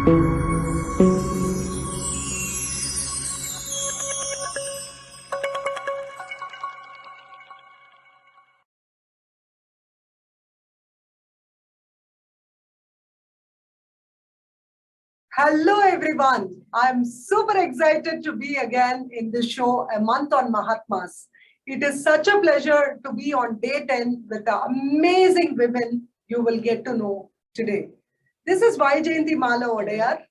Hello everyone. I'm super excited to be again in this show, A Month on Mahatmas. It is such a pleasure to be on day 10 with the amazing women you will get to know today. This is Vaijayanti Mala Odayar,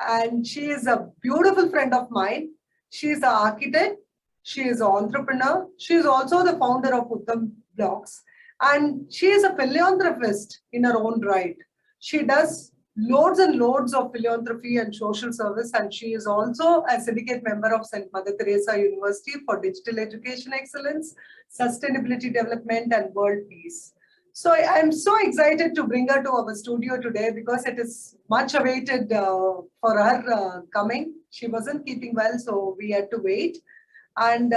and she is a beautiful friend of mine. She is an architect, she is an entrepreneur, she is also the founder of Uttam Blogs, and she is a philanthropist in her own right. She does loads and loads of philanthropy and social service, and she is also a syndicate member of St. Mother Teresa University for Digital Education Excellence, Sustainability Development, and World Peace. So I'm so excited to bring her to our studio today because it is much awaited for her coming. She wasn't keeping well, so we had to wait. And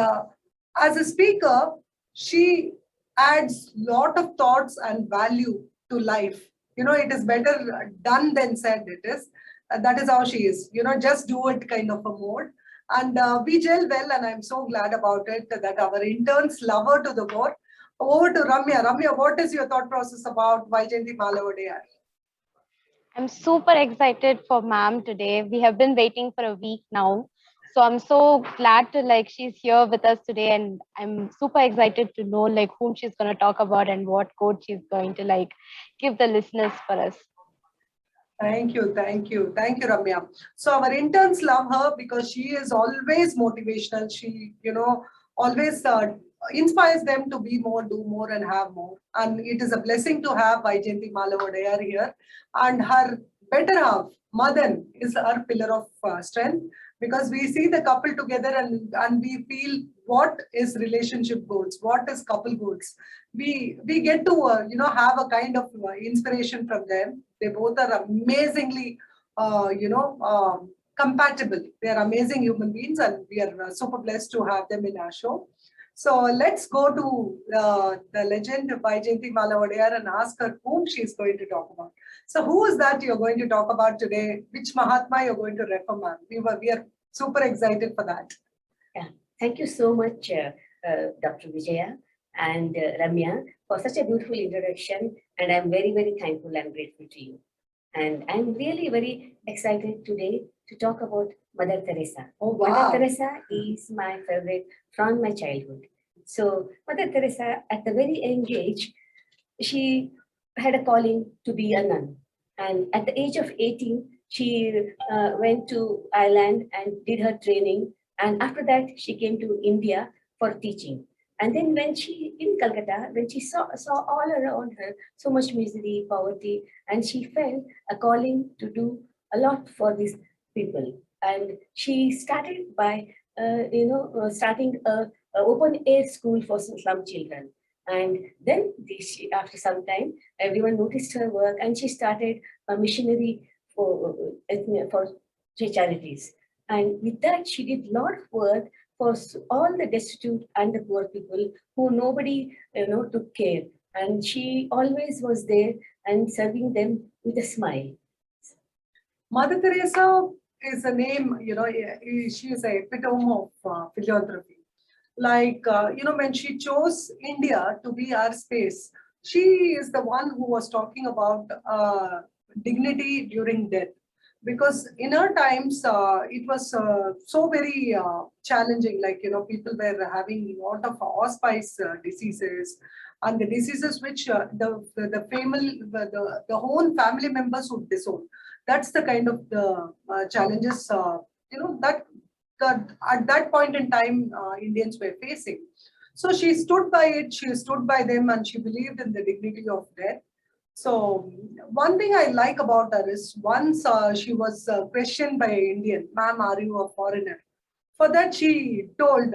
as a speaker, she adds lot of thoughts and value to life. You know, it is better done than said. It is. That is how she is. You know, just do it kind of a mode. And we gel well, and I'm so glad about it that our interns love her to the core. Over to Ramya. Ramya, what is your thought process about Vaijayanti Mala Odayar? I'm super excited for ma'am today. We have been waiting for a week now. So I'm so glad to she's here with us today, and I'm super excited to know whom she's gonna talk about and what quote she's going to give the listeners for us. Thank you, thank you, thank you, Ramya. So our interns love her because she is always motivational. She, always inspires them to be more, do more, and have more. And it is a blessing to have Vaijayanti Malavodayar here. And her better half, Madan, is her pillar of strength because we see the couple together and we feel what is relationship goals, what is couple goals. We get to have a kind of inspiration from them. They both are amazingly compatible. They are amazing human beings, and we are super blessed to have them in our show. So let's go to the legend Vaijayanti Malavodayar and ask her whom she's going to talk about. So who is that you're going to talk about today? Which Mahatma you're going to refer, ma'am? We are super excited for that. Yeah, thank you so much, Dr. Vijaya and Ramya, for such a beautiful introduction. And I'm very, very thankful and grateful to you. And I'm really very excited today to talk about Mother Teresa. Oh, wow. Mother Teresa is my favorite from my childhood. So Mother Teresa, at the very young age, she had a calling to be a nun. And at the age of 18, she went to Ireland and did her training. And after that, she came to India for teaching. And then when she, in Calcutta, when she saw all around her so much misery, poverty, and she felt a calling to do a lot for these people. And she started by, starting a open air school for slum children. And then after some time, everyone noticed her work, and she started a missionary for charities. And with that, she did a lot of work for all the destitute and the poor people who nobody took care. And she always was there and serving them with a smile. Mother Teresa is a name, she is an epitome of philanthropy. When she chose India to be our space, she is the one who was talking about dignity during death. Because in her times, it was so very challenging. People were having a lot of hospice diseases, and the diseases which the family, the whole family members would disown. That's the kind of the challenges that at that point in time Indians were facing. So she stood by it. She stood by them, and she believed in the dignity of death. So one thing I like about her is once she was questioned by an Indian, ma'am, are you a foreigner? For that she told,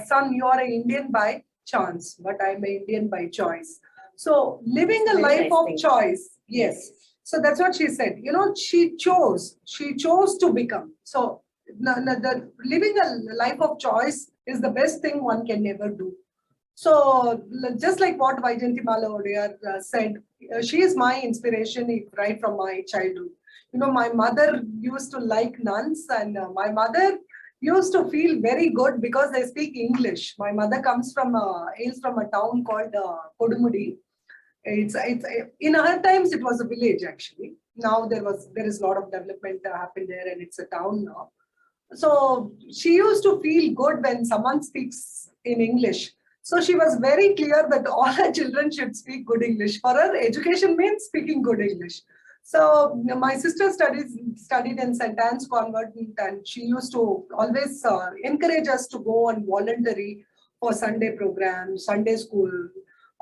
son, you are an Indian by chance, but I'm an Indian by choice. So living a life of choice, yes. So that's what she said. She chose to become. So the living a life of choice is the best thing one can ever do. So just like what Vaijayanti Malavodayar said, she is my inspiration right from my childhood. My mother used to like nuns, and my mother used to feel very good because they speak English. My mother hails from a town called Kodumudi. It's in her times it was a village actually. Now there is a lot of development happened there, and it's a town now. So she used to feel good when someone speaks in English. So she was very clear that all her children should speak good English. For her, education means speaking good English. So my sister studied in St. Anne's Convent, and she used to always encourage us to go on voluntary for Sunday programs, Sunday school,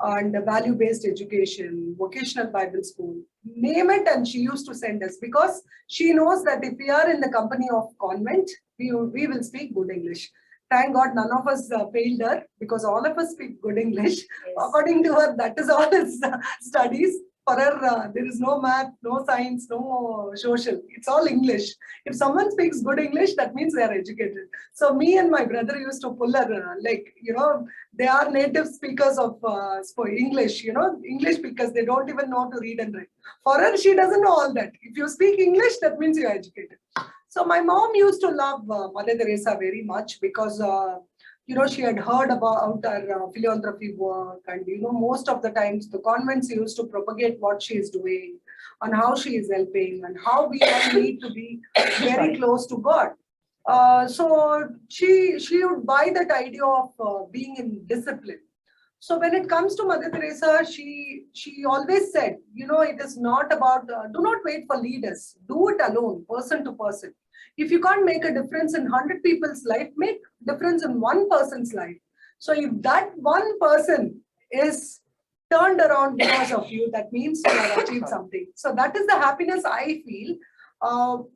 and value-based education, vocational Bible school, name it, and she used to send us because she knows that if we are in the company of convent, we will speak good English. Thank God none of us failed her because all of us speak good English. Yes. According to her, that is all his studies. For her, there is no math, no science, no social. It's all English. If someone speaks good English, that means they are educated. So me and my brother used to pull her, they are native speakers of English, English because they don't even know to read and write. For her, she doesn't know all that. If you speak English, that means you're educated. So my mom used to love Mother Teresa very much because she had heard about her philanthropy work, and most of the times the convents used to propagate what she is doing and how she is helping and how we all need to be very close to God. So she would buy that idea of being in discipline. So when it comes to Mother Teresa, she always said, it is not about, do not wait for leaders, do it alone, person to person. If you can't make a difference in 100 people's life, make difference in one person's life. So if that one person is turned around because of you, that means you have achieved something. So that is the happiness I feel.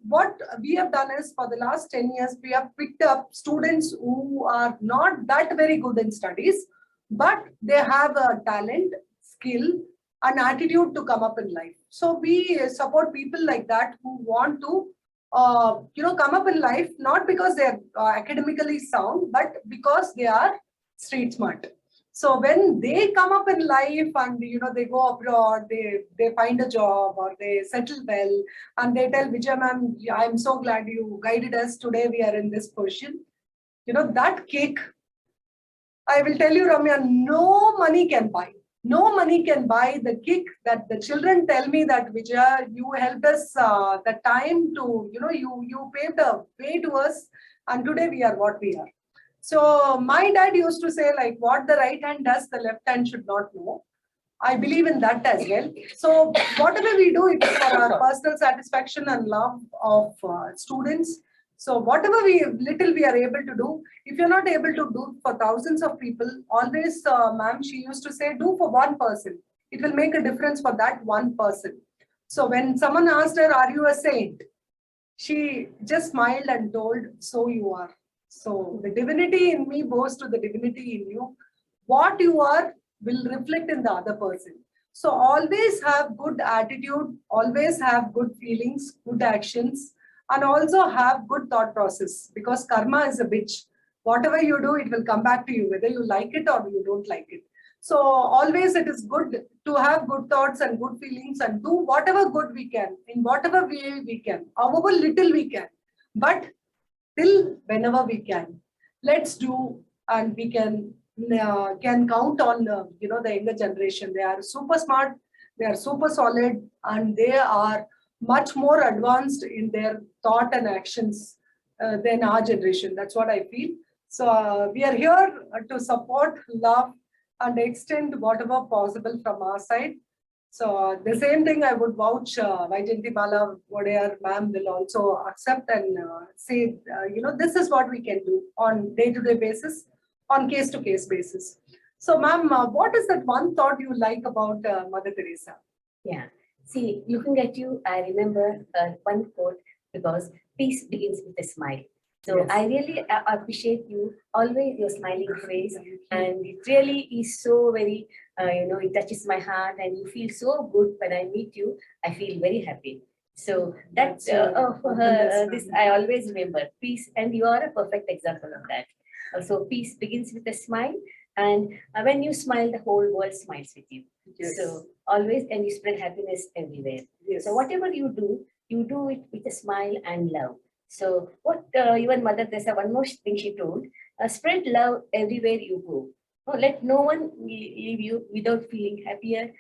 What we have done is for the last 10 years, we have picked up students who are not that very good in studies, but they have a talent, skill, and attitude to come up in life. So we support people like that who want to come up in life, not because they are academically sound, but because they are street smart. So when they come up in life and they go abroad, they find a job or they settle well, and they tell Vijay ma'am, I'm so glad you guided us. Today we are in this position. That cake, I will tell you, Ramya, no money can buy. No money can buy the kick that the children tell me that Vijaya, you helped us the time to, you paved a way to us, and today we are what we are. So my dad used to say, like, what the right hand does, the left hand should not know. I believe in that as well. So whatever we do, it is for our personal satisfaction and love of students. So whatever little we are able to do, if you're not able to do for thousands of people, always, ma'am, she used to say, do for one person. It will make a difference for that one person. So when someone asked her, are you a saint? She just smiled and told, so you are. So the divinity in me goes to the divinity in you. What you are will reflect in the other person. So always have good attitude, always have good feelings, good actions, and also have good thought process, because karma is a bitch. Whatever you do, it will come back to you, whether you like it or you don't like it. So always it is good to have good thoughts and good feelings and do whatever good we can, in whatever way we can, however little we can, but till whenever we can. Let's do, and we can count on the younger generation. They are super smart, they are super solid, and they are much more advanced in their thought and actions than our generation. That's what I feel. So we are here to support, love, and extend whatever possible from our side. So the same thing I would vouch, Vaijayanti Bala Vodayar ma'am will also accept and say, this is what we can do on day-to-day basis, on case-to-case basis. So ma'am, what is that one thought you like about Mother Teresa? Yeah. See, looking at you, I remember one quote, because peace begins with a smile. So Yes. I really appreciate you, always your smiling face, and it really is so very, it touches my heart, and you feel so good when I meet you. I feel very happy. So that's this I always remember, peace, and you are a perfect example of that. So peace begins with a smile, and when you smile, the whole world smiles with you. Yes. So always, and you spread happiness everywhere. Yes. So whatever you do, you do it with a smile and love. So what even Mother Teresa, one more thing she told, spread love everywhere you go. No, let no one leave you without feeling happier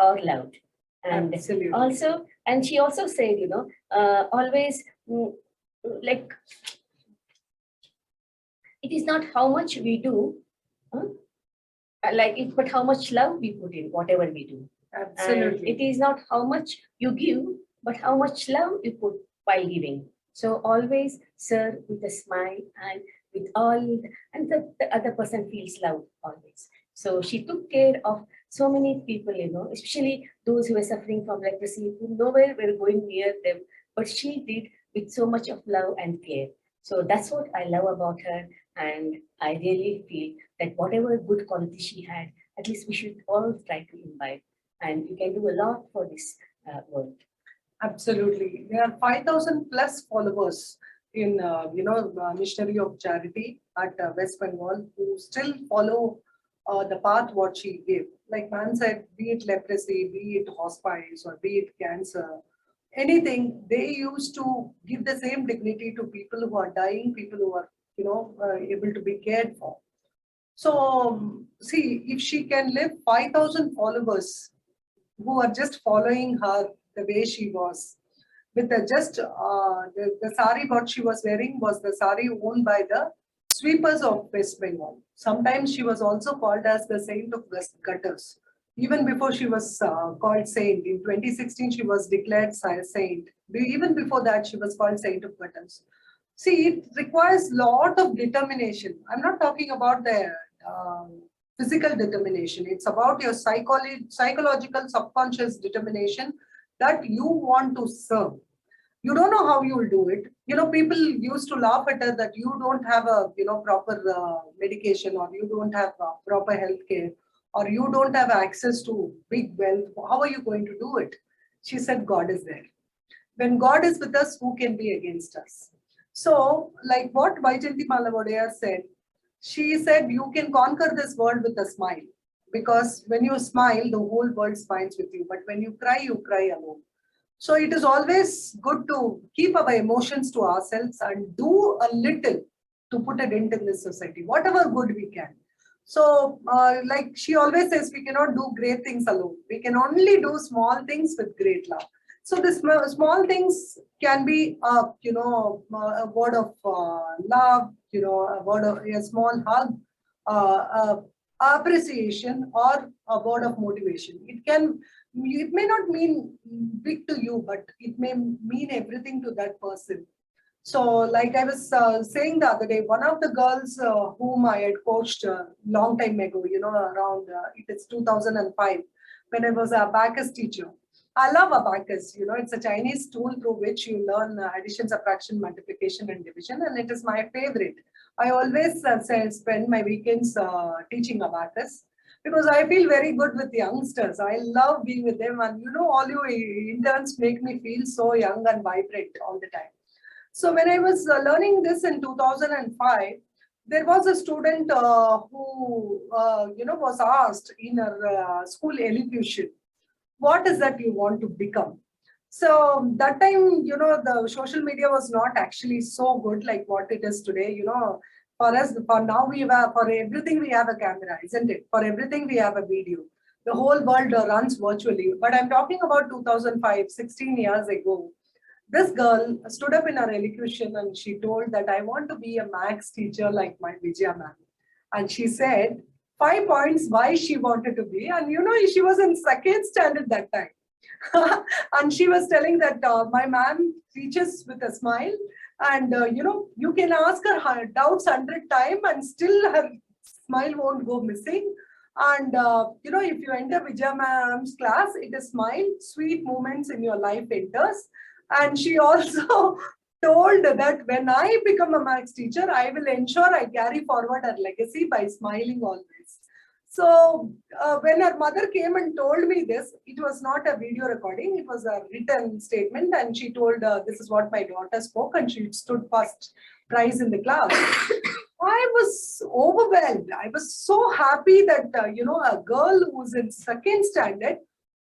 or loved. And Absolutely. also, and she also said, always like it is not how much we do, huh, like it, but how much love we put in whatever we do. And Absolutely. it is not how much you give, but how much love you put while giving. So always serve with a smile and with all, and the other person feels loved always. So she took care of so many people, especially those who were suffering from leprosy, who nowhere were going near them, but she did with so much of love and care. So that's what I love about her. And I really feel that whatever good quality she had, at least we should all try to imbibe. And we can do a lot for this world. Absolutely. There are 5,000 plus followers in, Missionary of Charity at West Bengal who still follow the path what she gave. Like man said, be it leprosy, be it hospice, or be it cancer, anything, they used to give the same dignity to people who are dying, people who are, able to be cared for. So, see, if she can live 5,000 followers who are just following her the way she was, with the sari what she was wearing was the sari owned by the sweepers of West Bengal. Sometimes she was also called as the saint of West gutters. Even before she was called saint, in 2016 she was declared saint. Even before that she was called saint of gutters. See, it requires lot of determination. I'm not talking about the physical determination. It's about your psychological, subconscious determination that you want to serve. You don't know how you will do it. People used to laugh at her that you don't have a, proper medication, or you don't have proper health care, or you don't have access to big wealth. How are you going to do it? She said, God is there. When God is with us, who can be against us? So, like what Vaijayanti Mala Vodaya said, she said, you can conquer this world with a smile. Because when you smile, the whole world smiles with you. But when you cry alone. So it is always good to keep our emotions to ourselves and do a little to put a dent in this society, whatever good we can. So like she always says, we cannot do great things alone. We can only do small things with great love. So the small things can be, a word of love, a word of a small hug, appreciation, or a word of motivation. It may not mean big to you, but it may mean everything to that person. So like I was saying the other day, one of the girls whom I had coached a long time ago, around, it is 2005, when I was a abacus teacher. I love abacus, it's a Chinese tool through which you learn addition, subtraction, multiplication, and division, and it is my favorite. I always spend my weekends teaching abacus, because I feel very good with youngsters. I love being with them, and all you interns make me feel so young and vibrant all the time. So when I was learning this in 2005, there was a student who, was asked in her school elocution, what is that you want to become? So that time, the social media was not actually so good like what it is today. For us, for now, for everything we have a camera, isn't it? For everything we have a video. The whole world runs virtually. But I'm talking about 2005, 16 years ago. This girl stood up in her elocution and she told that I want to be a maths teacher like my Vijaya ma'am. And she said 5 points why she wanted to be. And she was in second standard that time. And she was telling that my ma'am teaches with a smile. And you can ask her doubts 100 times and still her smile won't go missing. And if you enter Vijaya ma'am's class, it is smile, sweet moments in your life enters. And she also told that when I become a maths teacher, I will ensure I carry forward her legacy by smiling always. So when her mother came and told me this, it was not a video recording, it was a written statement. And she told, this is what my daughter spoke, and she stood first prize in the class. I was overwhelmed. I was so happy that, a girl who's in second standard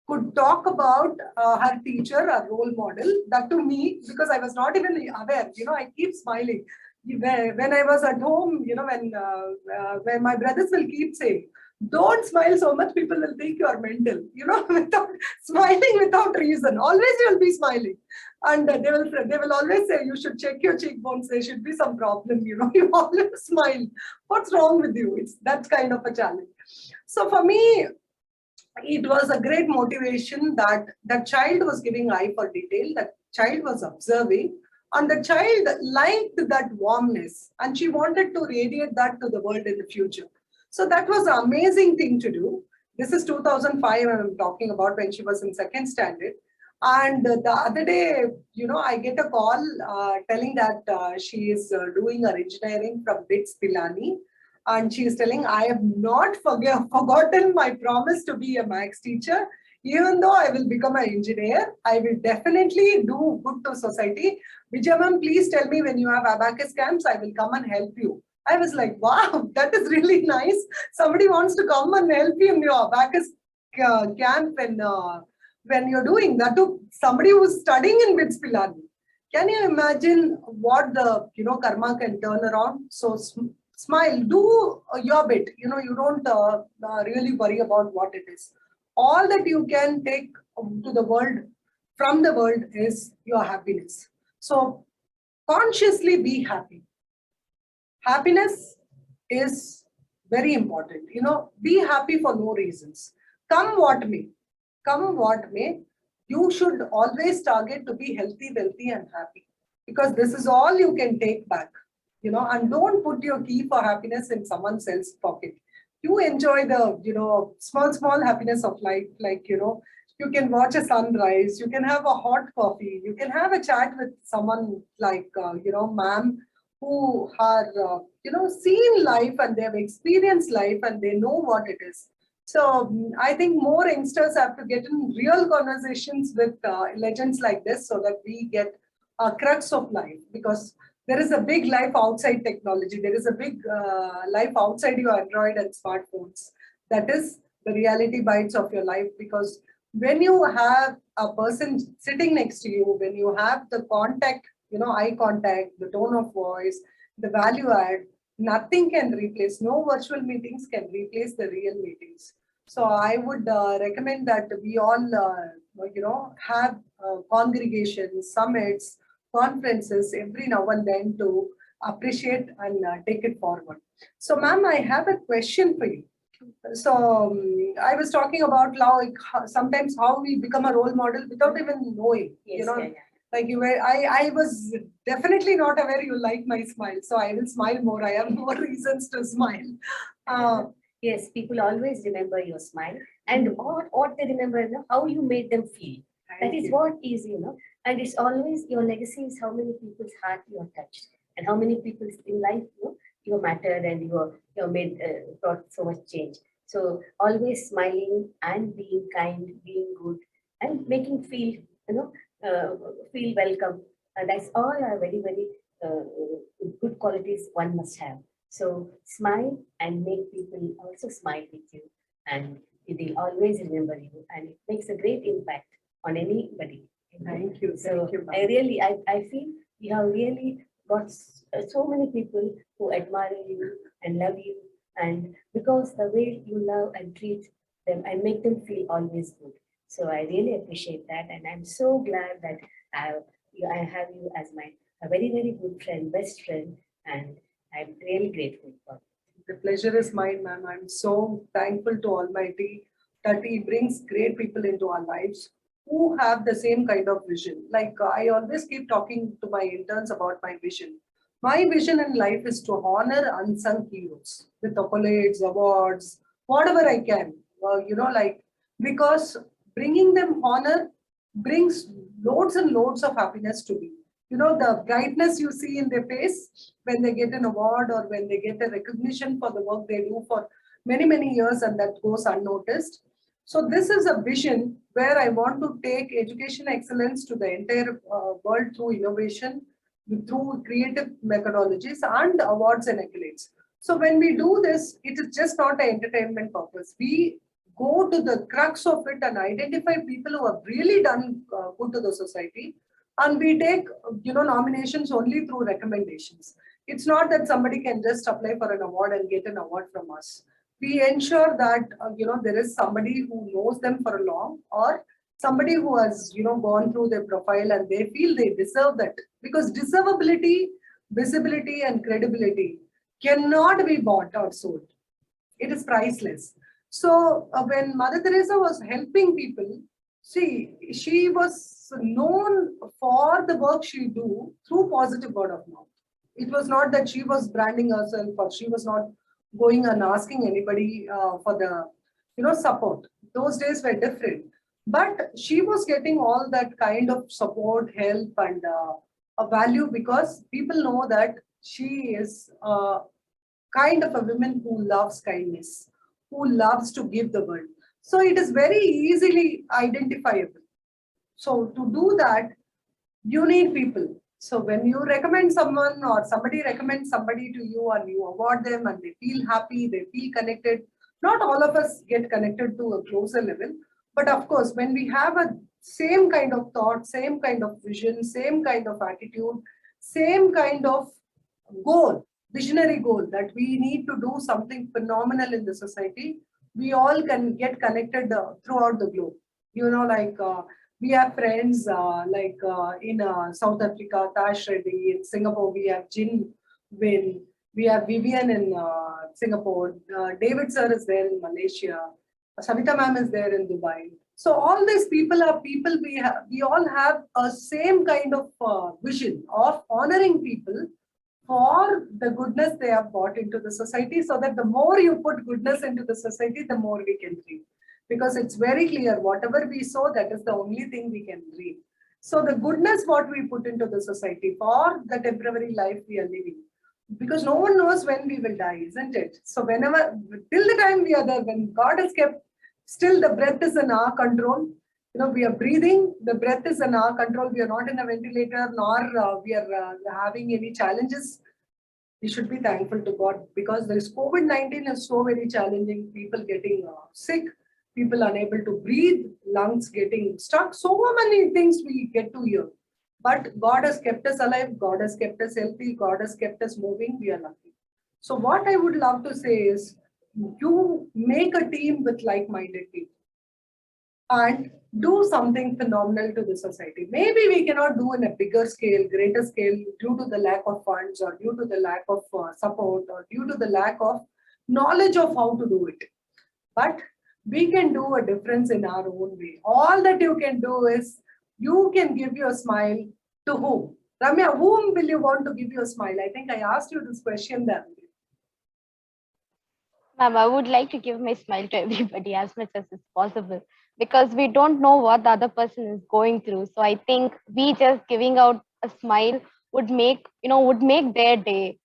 could talk about her teacher, a role model, that to me, because I was not even aware, I keep smiling. When I was at home, when my brothers will keep saying, don't smile so much, people will think you are mental, without smiling without reason. Always you will be smiling. And they will always say, you should check your cheekbones, there should be some problem, you always smile. What's wrong with you? It's that kind of a challenge. So for me, it was a great motivation that that child was giving eye for detail, that child was observing, and the child liked that warmness and she wanted to radiate that to the world in the future. So that was an amazing thing to do. This is 2005 I'm talking about, when she was in second standard. And the other day, I get a call telling that she is doing her engineering from BITS Pilani. And she is telling, I have not forgotten my promise to be a maths teacher. Even though I will become an engineer, I will definitely do good to society. Vijay ma'am, please tell me when you have abacus camps, I will come and help you. I was like, wow, that is really nice. Somebody wants to come and help you in your abacus camp when you're doing that to somebody who's studying in BITS Pilani. Can you imagine what the karma can turn around? So smile, do your bit. You don't really worry about what it is. All that you can take to the world, from the world, is your happiness. So consciously be happy. Happiness is very important. Be happy for no reasons. Come what may. Come what may. You should always target to be healthy, wealthy, and happy. Because this is all you can take back. And don't put your key for happiness in someone else's pocket. You enjoy the, small happiness of life. Like, you can watch a sunrise, you can have a hot coffee, you can have a chat with someone like, ma'am, who are, seen life and they have experienced life and they know what it is. So I think more youngsters have to get in real conversations with legends like this, so that we get a crux of life, because there is a big life outside technology. There is a big life outside your Android and smartphones. That is the reality bites of your life, because when you have a person sitting next to you, when you have the contact, eye contact, the tone of voice, the value add, nothing can replace, no virtual meetings can replace the real meetings. So I would recommend that we all, have congregations, summits, conferences every now and then to appreciate and take it forward. So ma'am, I have a question for you. So I was talking about sometimes how we become a role model without even knowing. Yes, yeah. Like you were, I was definitely not aware you like my smile. So I will smile more. I have more reasons to smile. Yes, people always remember your smile, and what they remember, how you made them feel. That is what is, and it's always your legacy is how many people's heart you have touched, and how many people in life, you have mattered, and you have made brought so much change. So always smiling and being kind, being good, and making feel feel welcome. And that's all are very, very good qualities one must have. So smile and make people also smile with you, and they'll always remember you, and it makes a great impact on anybody. Thank you. So Thank you, ma'am. I really, I feel you have really got so many people who admire you and love you, and because the way you love and treat them and make them feel always good. So I really appreciate that, and I'm so glad that I have you as my a very, very good friend, best friend, and I'm really grateful for it. The pleasure is mine, ma'am. I'm so thankful to Almighty that He brings great people into our lives who have the same kind of vision. Like I always keep talking to my interns about my vision. My vision in life is to honor unsung heroes with accolades, awards, whatever I can. Because bringing them honor brings loads and loads of happiness to me. The brightness you see in their face when they get an award or when they get a recognition for the work they do for many, many years, and that goes unnoticed. So this is a vision where I want to take education excellence to the entire world through innovation, through creative methodologies and awards and accolades. So when we do this, it is just not an entertainment purpose. We go to the crux of it and identify people who have really done good to the society. And we take, nominations only through recommendations. It's not that somebody can just apply for an award and get an award from us. We ensure that, there is somebody who knows them for a long, or somebody who has, gone through their profile and they feel they deserve that. Because deservability, visibility, and credibility cannot be bought or sold. It is priceless. So when Mother Teresa was helping people, see, she was known for the work she do through positive word of mouth. It was not that she was branding herself, or she was not going and asking anybody for the, support. Those days were different. But she was getting all that kind of support, help, and a value, because people know that she is kind of a woman who loves kindness, who loves to give the world. So it is very easily identifiable. So to do that, you need people. So when you recommend someone, or somebody recommends somebody to you, and you award them and they feel happy, they feel connected. Not all of us get connected to a closer level, but of course, when we have a same kind of thought, same kind of vision, same kind of attitude, same kind of goal, visionary goal, that we need to do something phenomenal in the society, we all can get connected throughout the globe. We have friends in South Africa, Tash Reddy. In Singapore, we have Jin Win. We have Vivian in Singapore. David Sir is there in Malaysia. Savita ma'am is there in Dubai. So all these people are people we all have a same kind of vision of honoring people for the goodness they have brought into the society, so that the more you put goodness into the society, the more we can reap. Because it's very clear, whatever we sow, that is the only thing we can reap. So the goodness what we put into the society for the temporary life we are living, because no one knows when we will die, isn't it? So whenever, till the time we are there, when God has kept, still the breath is in our control. We are breathing, the breath is in our control. We are not in a ventilator, nor we are having any challenges. We should be thankful to God, because this COVID-19 is so very challenging. People getting sick, people unable to breathe, lungs getting stuck. So many things we get to hear. But God has kept us alive, God has kept us healthy, God has kept us moving. We are lucky. So what I would love to say is, you make a team with like-minded people and do something phenomenal to the society. Maybe we cannot do in a bigger scale, greater scale, due to the lack of funds, or due to the lack of support, or due to the lack of knowledge of how to do it. But we can do a difference in our own way. All that you can do is, you can give your smile to whom? Ramya, whom will you want to give your smile? I think I asked you this question the other day. Ma'am, I would like to give my smile to everybody as much as is possible, because we don't know what the other person is going through. So I think we just giving out a smile would make their day.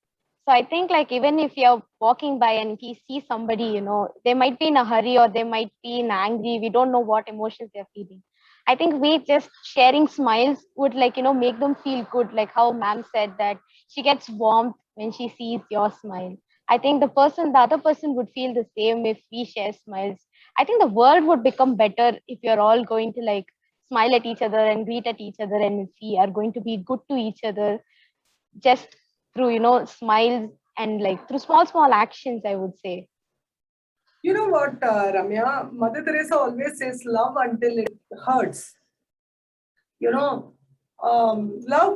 So I think, like, even if you're walking by and if you see somebody, they might be in a hurry, or they might be in angry, we don't know what emotions they're feeling. I think we just sharing smiles would, like, make them feel good. Like how ma'am said that she gets warmth when she sees your smile. I think the other person would feel the same if we share smiles. I think the world would become better if you're all going to, like, smile at each other and greet at each other, and if we are going to be good to each other just through, smiles, and like through small actions, I would say. You know what, Ramya? Mother Teresa always says, love until it hurts. Love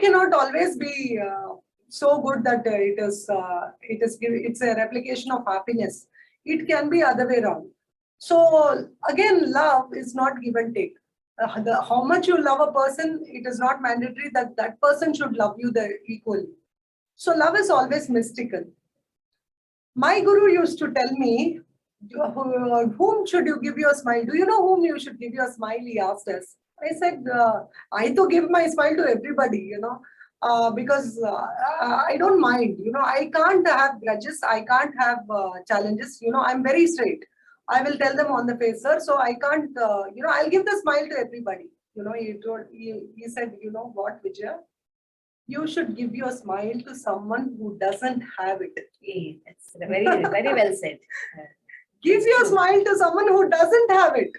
cannot always be so good that it's a replication of happiness. It can be other way around. So again, love is not give and take. How much you love a person, it is not mandatory that that person should love you equally. So love is always mystical. My guru used to tell me, whom should you give your smile? Do you know whom you should give your smile? He asked us. I said, I to give my smile to everybody, because I don't mind, I can't have grudges, I can't have challenges, I'm very straight. I will tell them on the face, sir, so I can't, I'll give the smile to everybody. He said, you know what, Vijaya? You should give your smile to someone who doesn't have it. That's very, very well said. Give your smile to someone who doesn't have it.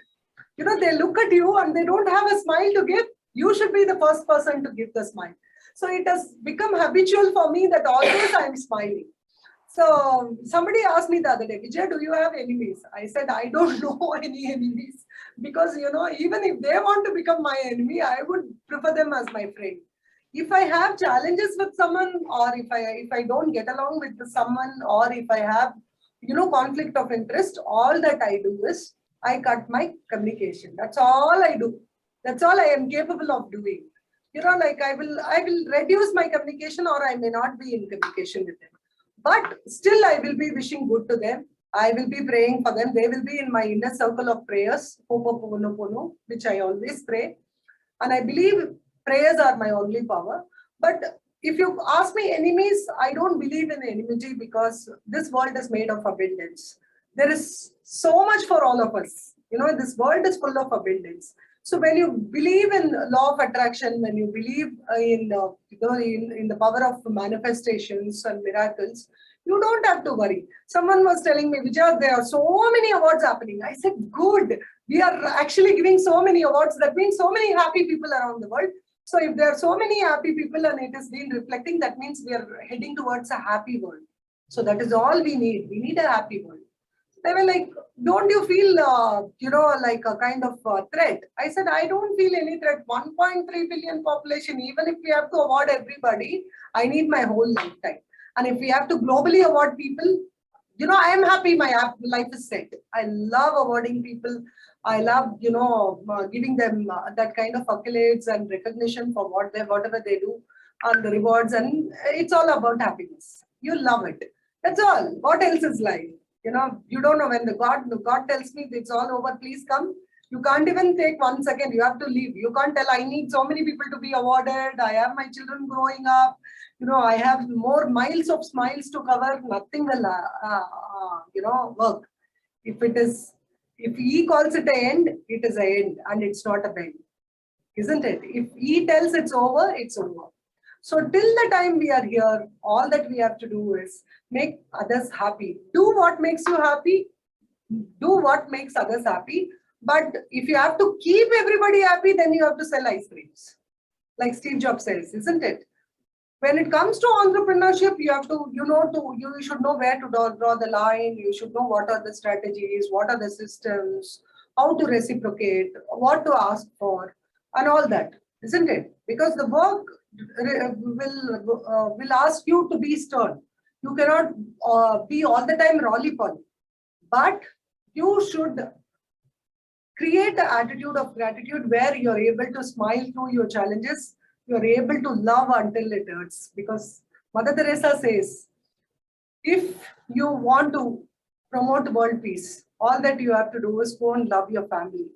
You know, they look at you and they don't have a smile to give. You should be the first person to give the smile. So it has become habitual for me that always I'm smiling. So somebody asked me the other day, Vijay, do you have enemies? I said, I don't know any enemies because, you know, even if they want to become my enemy, I would prefer them as my friend. If I have challenges with someone, or if I don't get along with someone, or if I have, you know, conflict of interest, all that I do is I cut my communication. That's all I do. That's all I am capable of doing. You know, like I will reduce my communication, or I may not be in communication with them. But still, I will be wishing good to them. I will be praying for them. They will be in my inner circle of prayers, Ho'oponopono, which I always pray. And I believe prayers are my only power. But if you ask me enemies, I don't believe in enmity because this world is made of abundance. There is so much for all of us. You know, this world is full of abundance. So when you believe in law of attraction, when you believe in the power of manifestations and miracles, you don't have to worry. Someone was telling me, Vijay, there are so many awards happening. I said, good. We are actually giving so many awards. That means so many happy people around the world. So if there are so many happy people and it is been reflecting, that means we are heading towards a happy world. So that is all we need. We need a happy world. They were like, don't you feel, like a kind of threat? I said, I don't feel any threat. 1.3 billion population, even if we have to award everybody, I need my whole lifetime. And if we have to globally award people, you know, I am happy my life is set. I love awarding people. I love, giving them that kind of accolades and recognition for whatever they do and the rewards. And it's all about happiness. You love it. That's all. What else is life? You know, you don't know when God tells me it's all over, please come. You can't even take 1 second. You have to leave. You can't tell, I need so many people to be awarded. I have my children growing up. You know, I have more miles of smiles to cover. Nothing will, work. If he calls it an end, it is an end and it's not a bend. Isn't it? If he tells it's over, it's over. So till the time we are here, all that we have to do is make others happy. Do what makes you happy. Do what makes others happy. But if you have to keep everybody happy, then you have to sell ice creams. Like Steve Jobs says, isn't it? When it comes to entrepreneurship, you have to, you should know where to draw the line. You should know what are the strategies, what are the systems, how to reciprocate, what to ask for, and all that, isn't it? Because the work will ask you to be stern. You cannot be all the time rolly-poly, but you should create an attitude of gratitude where you're able to smile through your challenges. You're able to love until it hurts. Because Mother Teresa says, if you want to promote world peace, all that you have to do is go and love your family.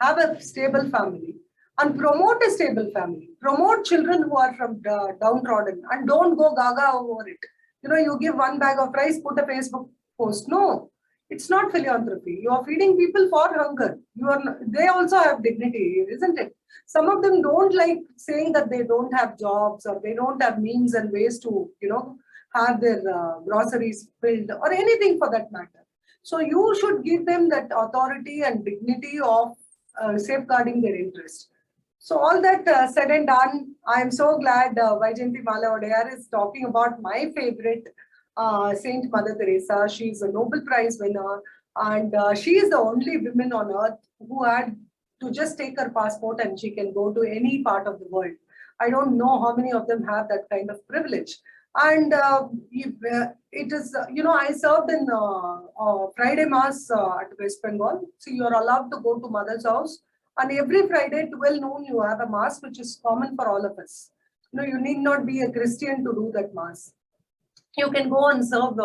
Have a stable family and promote a stable family. Promote children who are from downtrodden and don't go gaga over it. You know, you give 1 bag of rice, put a Facebook post. No, it's not philanthropy. You are feeding people for hunger. They also have dignity, isn't it? Some of them don't like saying that they don't have jobs or they don't have means and ways to, have their groceries filled or anything for that matter. So you should give them that authority and dignity of safeguarding their interest. So all that said and done, I am so glad Vaijayanti Mala Odayar is talking about my favorite Saint Mother Teresa. She is a Nobel Prize winner and she is the only woman on earth who had to just take her passport and she can go to any part of the world. I don't know how many of them have that kind of privilege. And it is, I served in Friday Mass at West Bengal. So you're allowed to go to Mother's house. And every Friday, 12 noon, you have a Mass, which is common for all of us. You need not be a Christian to do that Mass. You can go and serve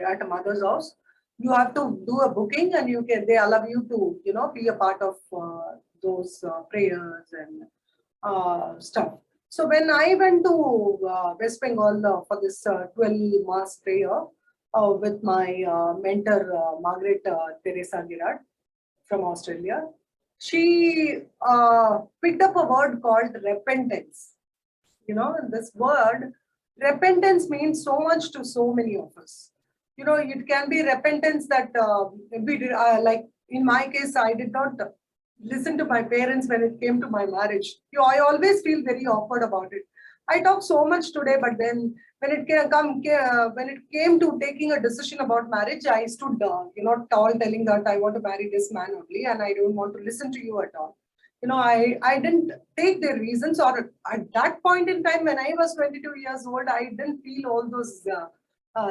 at a Mother's house. You have to do a booking and they allow you to, be a part of those prayers and stuff. So when I went to West Bengal for this 12 Mass prayer with my mentor, Margaret Teresa Girard from Australia, she picked up a word called repentance. This word, repentance means so much to so many of us. You know, it can be repentance that we did, like in my case, I did not listen to my parents when it came to my marriage. You know, I always feel very awkward about it. I talk so much today, but then when when it came to taking a decision about marriage, I stood, tall, telling that I want to marry this man only, and I don't want to listen to you at all. You know, I didn't take their reasons, or at that point in time when I was 22 years old, I didn't feel all those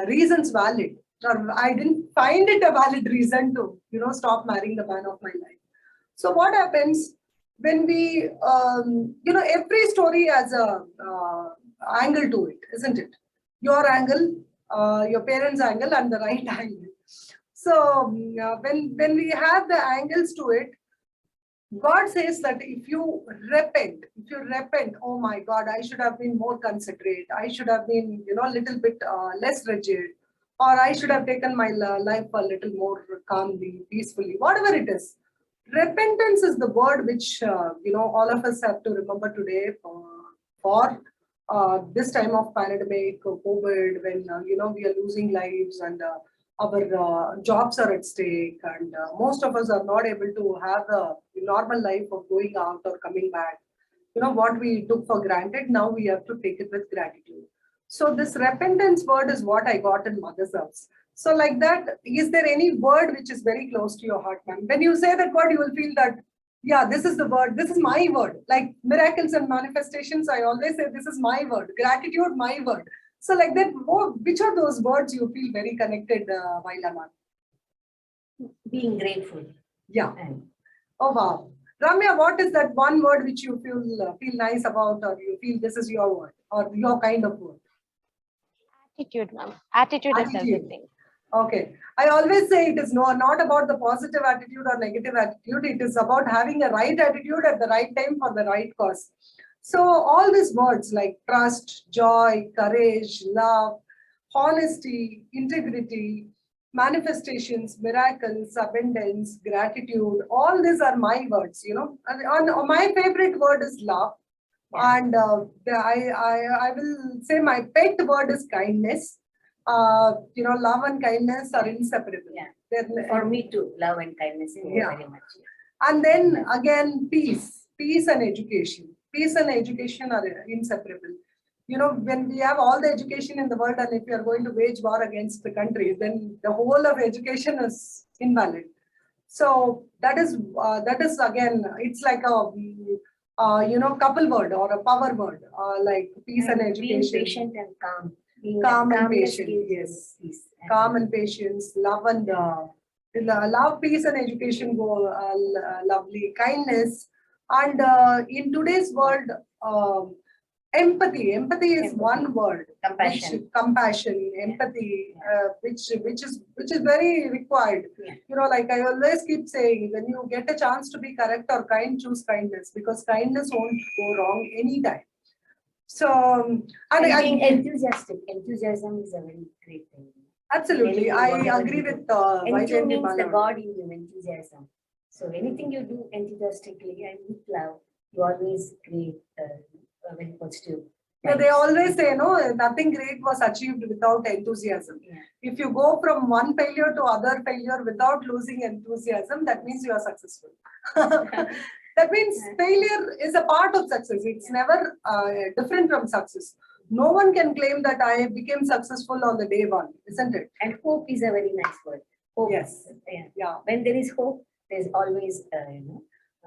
reasons valid, or I didn't find it a valid reason to, stop marrying the man of my life. So what happens when we, every story has a angle to it, isn't it? Your angle, your parents' angle, and the right angle. So when we have the angles to it, God says that if you repent, oh my God, I should have been more considerate. I should have been, a little bit less rigid, or I should have taken my life a little more calmly, peacefully, whatever it is. Repentance is the word which, all of us have to remember today for this time of pandemic, COVID, when, we are losing lives, and our jobs are at stake, and most of us are not able to have a normal life of going out or coming back. You know, what we took for granted, now we have to take it with gratitude. So this repentance word is what I got in Mother's House. So like that, is there any word which is very close to your heart, ma'am? When you say that word, you will feel that, yeah, this is the word, this is my word. Like miracles and manifestations, I always say, this is my word. Gratitude, my word. So like that, which are those words you feel very connected, Maila ma'am? Being grateful. Yeah. And Oh, wow. Ramya, what is that one word which you feel nice about, or you feel this is your word, or your kind of word? Attitude, ma'am. Attitude is Attitude. everything. Okay. I always say it is not about the positive attitude or negative attitude. It is about having a right attitude at the right time for the right cause. So all these words like trust, joy, courage, love, honesty, integrity, manifestations, miracles, abundance, gratitude, all these are my words, And my favorite word is love. Yeah. And I will say my pet word is kindness. Love and kindness are inseparable. Yeah. They're- for me too, love and kindness is Yeah. very much. And then again, peace and education. Peace and education are inseparable. When we have all the education in the world, and if we are going to wage war against the country, then the whole of education is invalid. So that is again, it's like a couple word or a power word, like peace and Being education. patient and calm. Calm and calmness patient, gives yes. us peace. Calm and patience, love and love, peace and education go lovely, kindness, and in today's world, empathy. Empathy is Empathy. one word. Compassion. Compassion, empathy, which is very required. Yeah. Like I always keep saying, when you get a chance to be correct or kind, choose kindness, because kindness won't go wrong anytime. So, And being enthusiastic. Enthusiasm is a very great thing. absolutely, Anything, I whatever agree you do. with Enthu Vaijayanti means the Balavan. God in you, enthusiasm. So anything you do enthusiastically and with love, you always create a very positive. Yeah, they vibes. always say, nothing great was achieved without enthusiasm. Yeah. If you go from one failure to other failure without losing enthusiasm, that means you are successful. That means failure is a part of success. It's never different from success. No one can claim that I became successful on the day one, isn't it? And hope is a very nice word. Hope. Yes. Yeah. Yeah. When there is hope, there's always,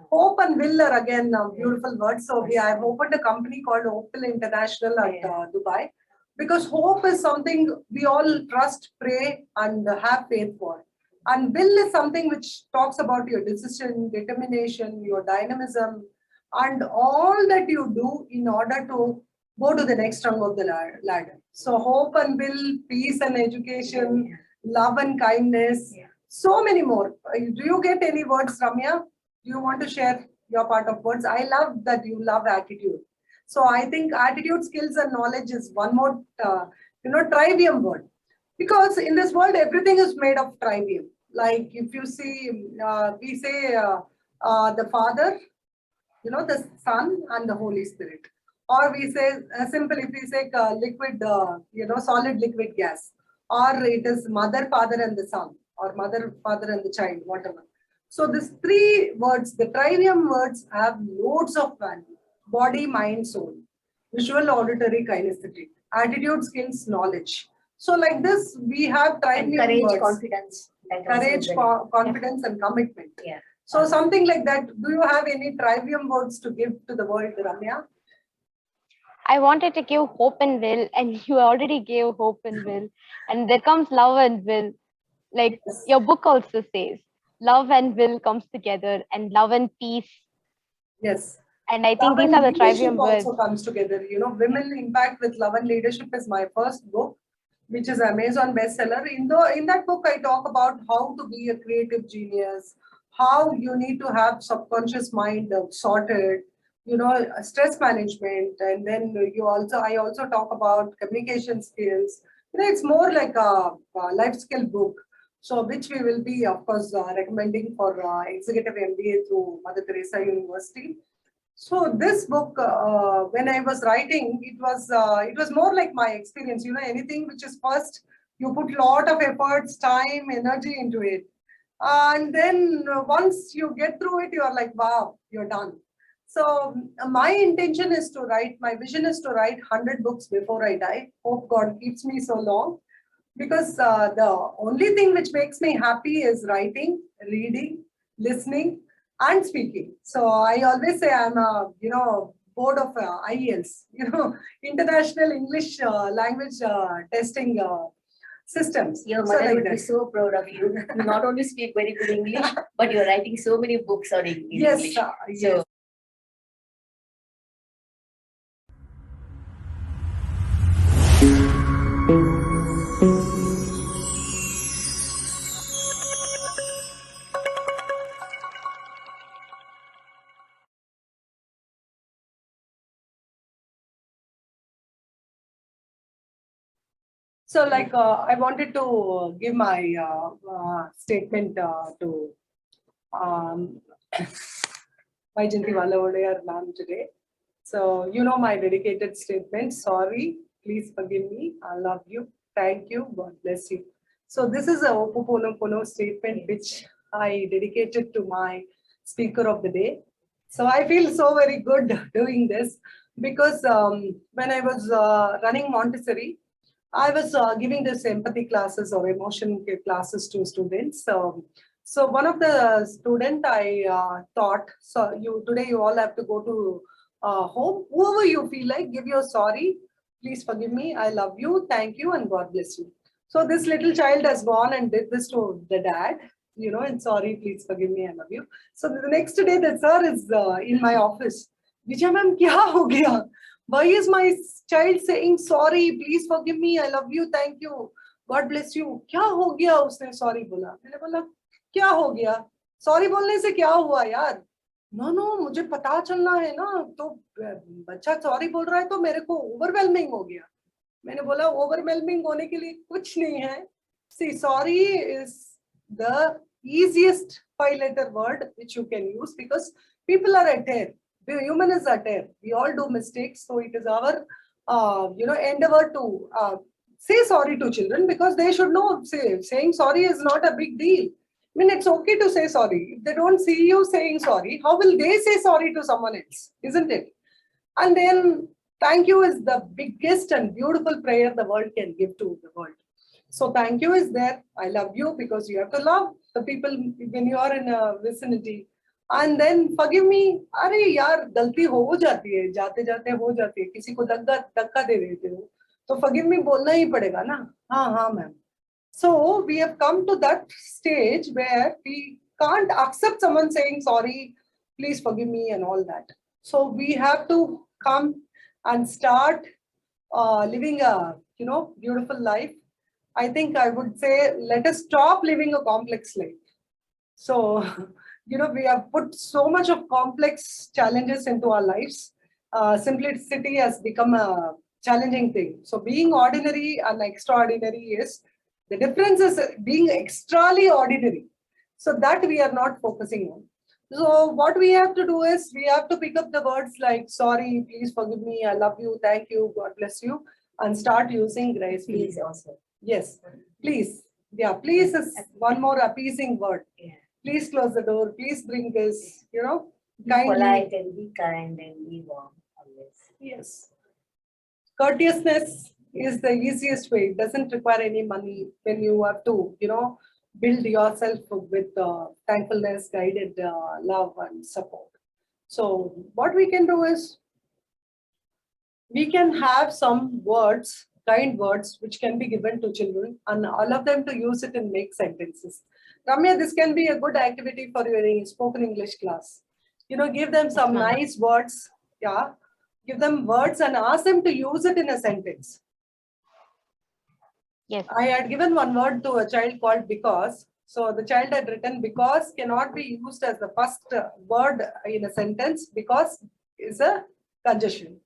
Hope and will are again beautiful words. So I have opened a company called Hopeful International at Dubai, because hope is something we all trust, pray, and have faith for. And will is something which talks about your decision, determination, your dynamism, and all that you do in order to go to the next rung of the ladder. So hope and will, peace and education, love and kindness, so many more. Do you get any words, Ramya? Do you want to share your part of words? I love that you love attitude. So I think attitude, skills, and knowledge is one more, trivium word. Because in this world, everything is made of trivium. Like if you see, we say the Father, the Son, and the Holy Spirit. Or we say, simple, if we say liquid, solid, liquid, gas. or it is mother, father, and the son, or mother, father, and the child, whatever. So these three words, the trivium words, have loads of value: body, mind, soul, visual, auditory, kinesthetic, attitude, skills, knowledge. So like this, we have And trivium courage, words: confidence. That also courage, is very- confidence, and commitment. Yeah. So something like that. Do you have any trivium words to give to the world, Ramya? I wanted to give hope and will, and you already gave hope and will. And there comes love and will. Like Yes. your book also says, love and will comes together, and love and peace. Yes. And I think Love these and are the leadership trivium words. also comes together. You know, Women Impact with Love and Leadership is my first book, which is Amazon bestseller. In that book, I talk about how to be a creative genius, how you need to have subconscious mind sorted, stress management, and then I also talk about communication skills. It's more like a life skill book. So, which we will be, of course, recommending for executive MBA through Mother Teresa University. So this book, when I was writing, it was more like my experience. Anything which is first, you put lot of efforts, time, energy into it, and then once you get through it, you are like, wow, you're done. So my intention is to write. My vision is to write 100 books before I die. Hope God keeps me so long, because the only thing which makes me happy is writing, reading, listening, and speaking. So I always say I'm a board of IELTS, International English Language Testing Systems. Your So mother like would be that. so proud of you. You not only speak very good English, but you're writing so many books on Yes, English. yes. So, like, I wanted to give my statement to um, Vaijayanti Vallavadiyar ma'am today. So, my dedicated statement: sorry, please forgive me, I love you, thank you, God bless you. So, this is a Oponopono statement which I dedicated to my speaker of the day. So, I feel so very good doing this, because when I was running Montessori, I was giving this empathy classes or emotion classes to students. So one of the student I taught, so today you all have to go to home. Whoever you feel like, give your sorry, please forgive me, I love you, thank you, and God bless you. So this little child has gone and did this to the dad, and sorry, please forgive me, I love you. So the next day, the sir is in my office. Vijay ma'am, kya ho gaya? Why is my child saying sorry, please forgive me, I love you, thank you, God bless you? क्या हो गया उसने sorry बोला? मैंने बोला क्या हो गया? Sorry बोलने से क्या हुआ यार? नो मुझे पता चलना है ना, तो बच्चा सॉरी बोल रहा है तो मेरे को ओवरवेलमिंग हो गया. मैंने बोला ओवरवेलमिंग होने के लिए कुछ नहीं है. See, sorry is the easiest 5-letter word which you can use, because people are at error. The human is at error. We all do mistakes, so it is our endeavor to say sorry to children, because they should know saying sorry is not a big deal. I mean, it's okay to say sorry. If they don't see you saying sorry, how will they say sorry to someone else? Isn't it? And then thank you is the biggest and beautiful prayer the world can give to the world. So thank you is there. I love you, because you have to love the people when you are in a vicinity. And then forgive me. अरे यार गलती हो जाती है, जाते जाते हो जाती है, किसी को धक्का दे देते हो, तो forgive me बोलना ही पड़ेगा ना. हाँ ma'am. So we have come to that stage where we can't accept someone saying sorry, please forgive me, and all that. So we have to come and start living a beautiful life. I think I would say, let us stop living a complex life. So, we have put so much of complex challenges into our lives. Simplicity has become a challenging thing. So being ordinary and extraordinary the difference is being extremely ordinary. So that we are not focusing on. So what we have to do is we have to pick up the words like sorry, please forgive me, I love you, thank you, God bless you, and start using grace. Please also. Yes, please. Yeah, please is one more appeasing word. Yeah. Please close the door. Please bring this, Be kindly. polite and be kind and be warm always. Yes. Courteousness is the easiest way. It doesn't require any money when you have to, build yourself with thankfulness, guided love and support. So what we can do is we can have some words, kind words, which can be given to children and allow them to use it and make sentences. Ramya, this can be a good activity for your spoken English class. Give them some ma'am. nice words. Yeah. Give them words and ask them to use it in a sentence. Yes. I had given one word to a child called because. So the child had written because cannot be used as the first word in a sentence because is a conjunction.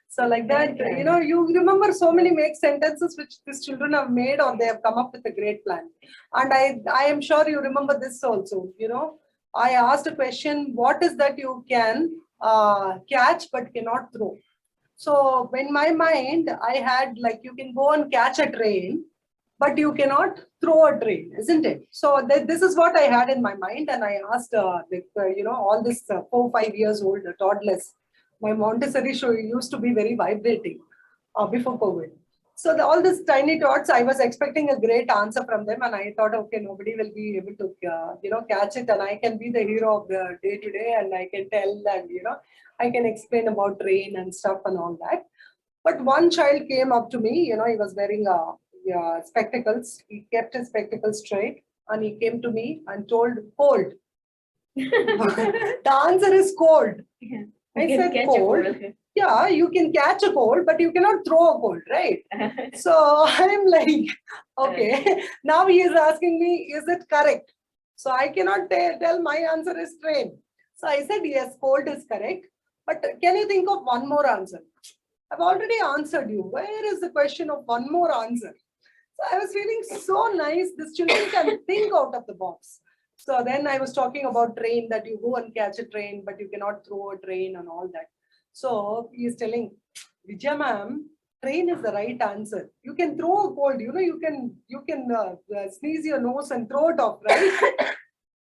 So like that, you remember so many make sentences which these children have made or they have come up with a great plan. And I am sure you remember this also, I asked a question, what is that you can catch but cannot throw? So in my mind, I had like, you can go and catch a train, but you cannot throw a train, isn't it? So this is what I had in my mind. And I asked, all this 4-5 years old toddlers. My Montessori show used to be very vibrating before COVID. So all these tiny tots, I was expecting a great answer from them. And I thought, okay, nobody will be able to, catch it. And I can be the hero of the day today. And I can tell and, I can explain about rain and stuff and all that. But one child came up to me, he was wearing spectacles. He kept his spectacles straight and he came to me and told, cold. The answer is cold. Yeah. I You can said catch a cold. cold. Yeah, you can catch a cold, but you cannot throw a cold, right? So I'm like, okay. Now he is asking me, is it correct? So I cannot tell my answer is train. So I said, yes, cold is correct. But can you think of one more answer? I've already answered you. Where is the question of one more answer? So I was feeling so nice. These children can think out of the box. So then I was talking about train, that you go and catch a train, but you cannot throw a train and all that. So he is telling, Vijaya ma'am, train is the right answer. You can throw a cold, you can sneeze your nose and throw it off, right?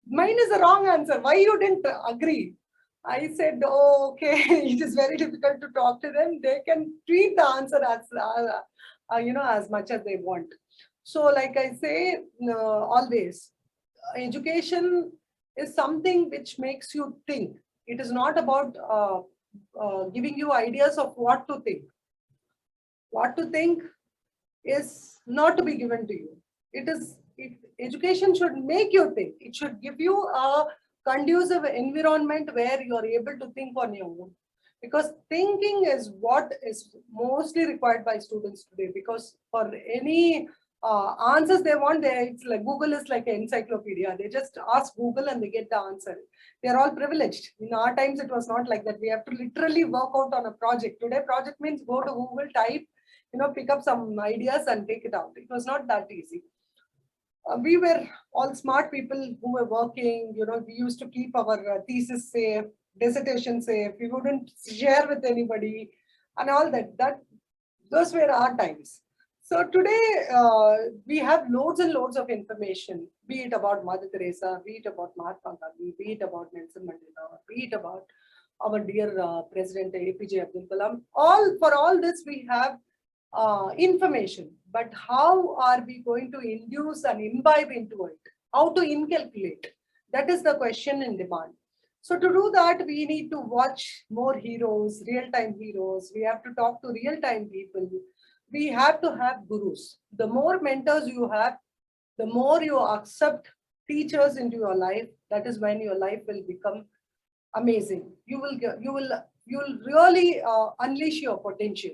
Mine is the wrong answer. Why you didn't agree? I said, oh, okay, it is very difficult to talk to them. They can tweak the answer as much as they want. So like I say, always, education is something which makes you think. It is not about giving you ideas of what to think. What to think is not to be given to you. Education should make you think. It should give you a conducive environment where you are able to think on your own. Because thinking is what is mostly required by students today. Because for any answers they want, it's like Google is like an encyclopedia. They just ask Google and they get the answer. They are all privileged. In our times, it was not like that. We have to literally work out on a project. Today, project means go to Google, type, pick up some ideas and take it out. It was not that easy. We were all smart people who were working, we used to keep our thesis safe, dissertation safe. We wouldn't share with anybody and all that. Those were our times. So today, we have loads and loads of information, be it about Mother Teresa, be it about Mahatma Gandhi, be it about Nelson Mandela, be it about our dear President APJ Abdul Kalam. For all this, we have information, but how are we going to induce and imbibe into it? How to inculcate? That is the question in demand. So to do that, we need to watch more heroes, real-time heroes. We have to talk to real-time people. We have to have gurus. The more mentors you have, the more you accept teachers into your life. That is when your life will become amazing. You will really unleash your potential.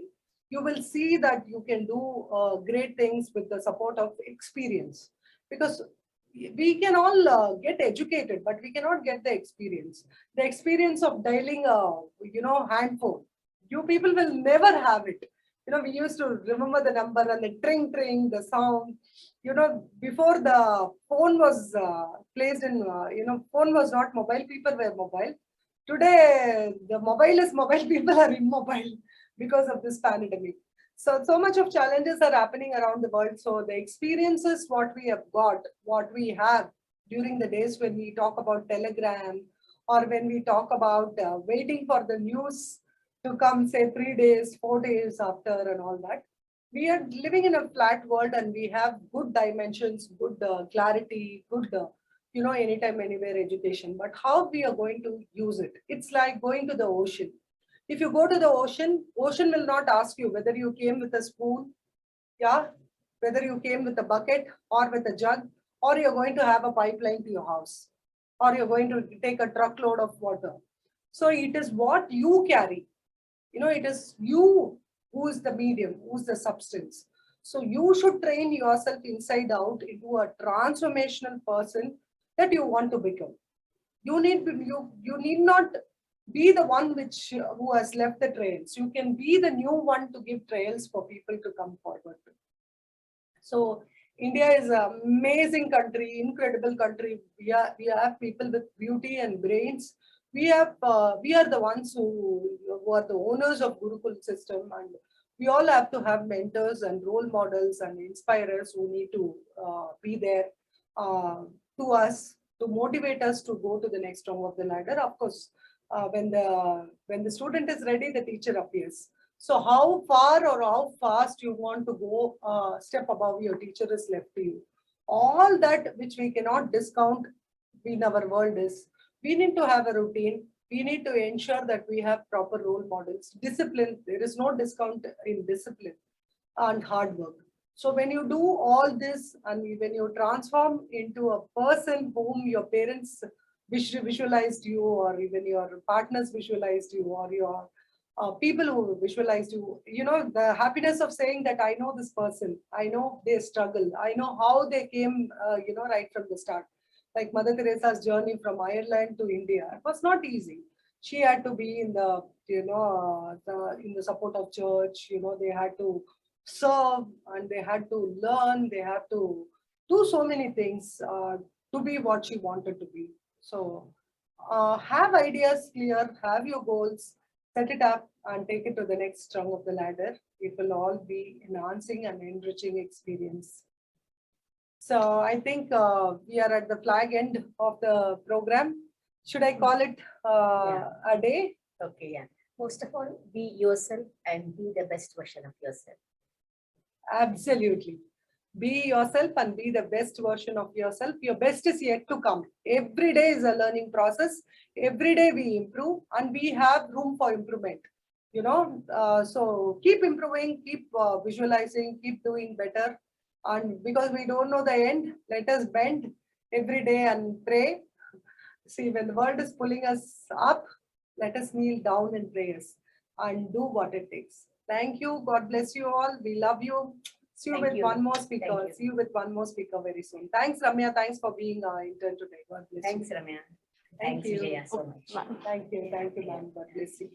You will see that you can do great things with the support of experience, because we can all get educated, but we cannot get the experience. The experience of dialing a hand phone. You people will never have it. We used to remember the number and the tring, the sound. Before the phone was placed in, phone was not mobile, people were mobile. Today, the mobile is mobile, people are immobile because of this pandemic. So much of challenges are happening around the world. So the experiences, what we have got, what we have during the days when we talk about Telegram, or when we talk about waiting for the news to come, say 3 days, 4 days after and all that. We are living in a flat world and we have good dimensions, good clarity, good, anytime, anywhere education. But how we are going to use it? It's like going to the ocean. If you go to the ocean, ocean will not ask you whether you came with a spoon, yeah, whether you came with a bucket or with a jug, or you're going to have a pipeline to your house, or you're going to take a truckload of water. So it is what you carry. It is you who is the medium, who's the substance. So you should train yourself inside out into a transformational person that you want to become. You need not be the one who has left the trails. You can be the new one to give trails for people to come forward. So India is an amazing country, incredible country. We have people with beauty and brains. We are the ones who are the owners of Gurukul system, and we all have to have mentors and role models and inspirers who need to be there to us, to motivate us to go to the next rung of the ladder. Of course, when the student is ready, the teacher appears. So how far or how fast you want to go step above your teacher is left to you. All that which we cannot discount in our world is, we need to have a routine. We need to ensure that we have proper role models. Discipline, there is no discount in discipline and hard work. So when you do all this and when you transform into a person whom your parents visualized you, or even your partners visualized you, or your people who visualized you, the happiness of saying that I know this person, I know their struggle, I know how they came, right from the start. Like Mother Teresa's journey from Ireland to India, it was not easy. She had to be in the, in the support of church. They had to serve and they had to learn. They had to do so many things to be what she wanted to be. So have ideas clear, have your goals, set it up and take it to the next rung of the ladder. It will all be enhancing and enriching experience. So I think we are at the flag end of the program. Should I call it a day? Okay, yeah. Most of all, be yourself and be the best version of yourself. Absolutely. Be yourself and be the best version of yourself. Your best is yet to come. Every day is a learning process. Every day we improve and we have room for improvement. So keep improving, keep visualizing, keep doing better. And because we don't know the end, let us bend every day and pray. See, when the world is pulling us up, let us kneel down and pray and do what it takes. Thank you. God bless you all. We love you. See you with one more speaker. See you with one more speaker very soon. Thanks, Ramya. Thanks for being our intern today. God bless you. Thanks, Ramya. Thank Thanks, you. Vijaya, so much. Thank you. Thank you, ma'am. God bless you.